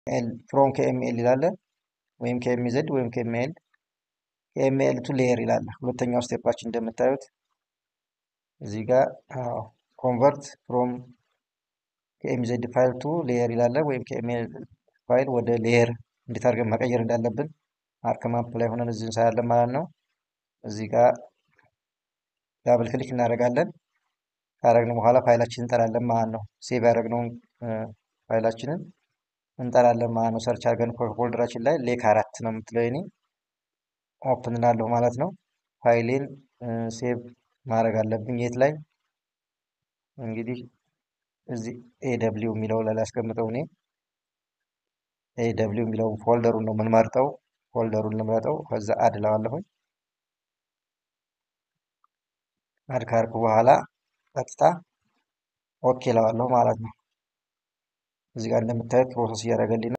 ኤል ፍሮም ከኤምኤል ይላል ወይም ከኤምዜድ ወይም ከኤምኤል ቱ ሌየር ይላል። ሁለተኛው ስቴፓችን እንደምታዩት እዚህ ጋር ኮንቨርት ፍሮም ከኤምዜድ ፋይል ቱ ሌየር ይላል ወይም ከኤምኤል ፋይል ወደ ሌየር እንዴት አድርገን መቀየር እንዳለብን ማርክ ማፕ ላይ ሆነን እዚህ እንሰራለን ማለት ነው። እዚህ ጋር ዳብል ክሊክ እናደርጋለን። ካደረግን በኋላ ፋይላችንን እንጠራለን ማለት ነው። ሴቭ ያደረግነውን ፋይላችንን እንጠራለን ማለት ነው። ሰርች አድርገን ፎልደራችን ላይ ሌክ 4 ነው የምትለው እኔ ኦፕን እላለሁ ማለት ነው። ፋይሌን ሴቭ ማድረግ አለብኝ የት ላይ እንግዲህ እዚህ ኤደብሊው የሚለው ላይ ላስቀምጠው። እኔ ኤደብሊው የሚለውን ፎልደሩን ነው የምንመርጠው። ፎልደሩን ልምረጠው፣ ከዛ አድ እለዋለሁኝ። አድ ካርኩ በኋላ ቀጥታ ኦኬ እለዋለሁ ማለት ነው። እዚህ ጋር እንደምታዩት ፕሮሰስ እያደረገልኝ ነው።